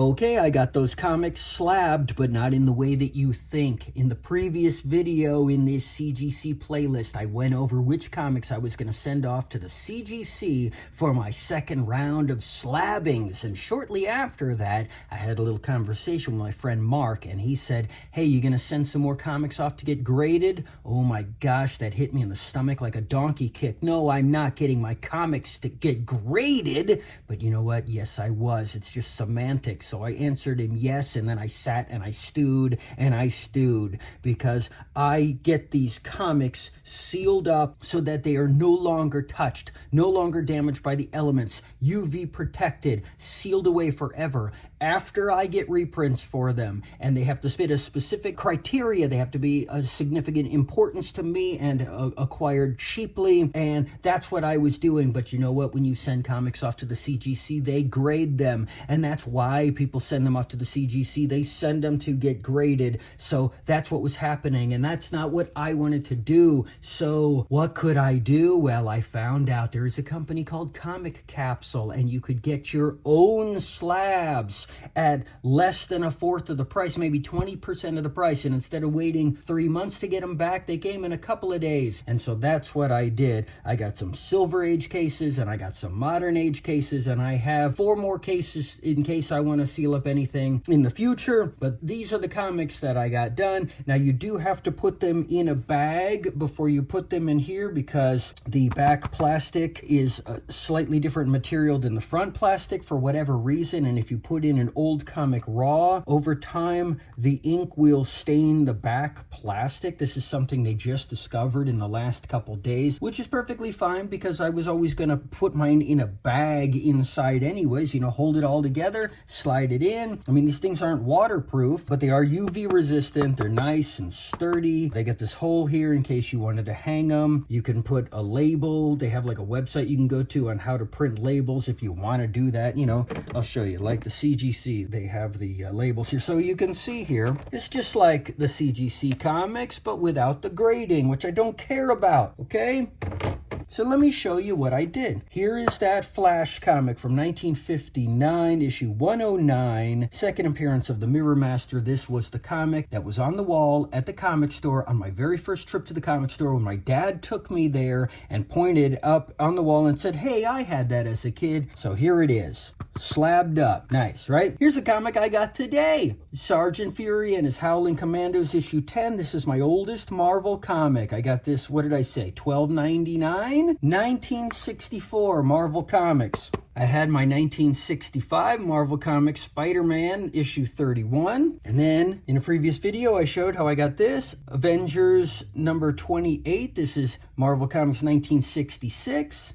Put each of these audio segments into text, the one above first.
Okay, I got those comics slabbed, but not in the way that you think. In the previous video in this CGC playlist, I went over which comics I was going to send off to the CGC for my second round of slabbings. And shortly after that, I had a little conversation with my friend Mark, and he said, hey, you going to send some more comics off to get graded? Oh my gosh, that hit me in the stomach like a donkey kick. No, I'm not getting my comics to get graded. But you know what? Yes, I was. It's just semantics. So I answered him yes, and then I sat and I stewed because I get these comics sealed up so that they are no longer touched, no longer damaged by the elements, UV protected, sealed away forever. After I get reprints for them, and they have to fit a specific criteria, they have to be of significant importance to me and acquired cheaply, and that's what I was doing. But you know what? When you send comics off to the CGC, they grade them, and that's why people send them off to the CGC. They send them to get graded, so that's what was happening, and that's not what I wanted to do. So what could I do? Well, I found out there is a company called Comic Capsule, and you could get your own slabs at less than a fourth of the price, maybe 20% of the price. And instead of waiting 3 months to get them back, they came in a couple of days. And so that's what I did. I got some Silver Age cases, and I got some Modern Age cases, and I have 4 more cases in case I want to seal up anything in the future. But these are the comics that I got done. Now, you do have to put them in a bag before you put them in here, because the back plastic is a slightly different material than the front plastic for whatever reason. And if you put in an old comic raw, over time the ink will stain the back plastic. This is something they just discovered in the last couple days, which is perfectly fine because I was always going to put mine in a bag inside anyways, hold it all together, slide it in. I mean, these things aren't waterproof, but they are UV resistant. They're nice and sturdy. They got this hole here in case you wanted to hang them. You can put a label. They have like a website you can go to on how to print labels if you want to do that. I'll show you, like the CGC, they have the labels here. So you can see here, it's just like the CGC comics, but without the grading, which I don't care about, okay? So let me show you what I did. Here is that Flash comic from 1959, issue 109, second appearance of the Mirror Master. This was the comic that was on the wall at the comic store on my very first trip to the comic store when my dad took me there and pointed up on the wall and said, hey, I had that as a kid. So here it is, slabbed up. Nice, right? Here's a comic I got today. Sergeant Fury and his Howling Commandos, issue 10. This is my oldest Marvel comic. I got this, what did I say, $12.99? 1964 Marvel Comics. I had my 1965 Marvel Comics Spider-Man issue 31. And then in a previous video, I showed how I got this Avengers number 28. This is Marvel Comics 1966.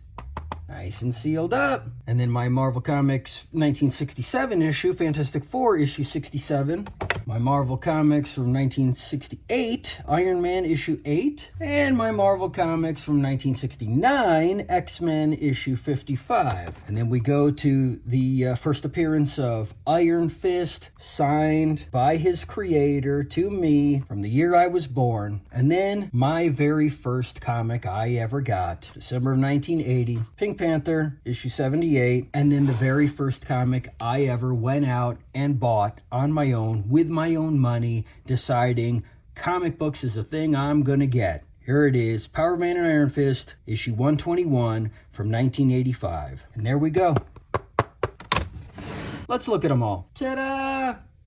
Nice and sealed up. And then my Marvel Comics 1967 issue, Fantastic Four issue 67. My Marvel Comics from 1968, Iron Man issue 8. And my Marvel Comics from 1969, X-Men issue 55. And then we go to the first appearance of Iron Fist, signed by his creator to me from the year I was born. And then my very first comic I ever got, December of 1980, Pink Panther, issue 78, and then the very first comic I ever went out and bought on my own with my own money, deciding comic books is a thing I'm gonna get. Here it is, Power Man and Iron Fist, issue 121 from 1985. And there we go. Let's look at them all. Ta-da!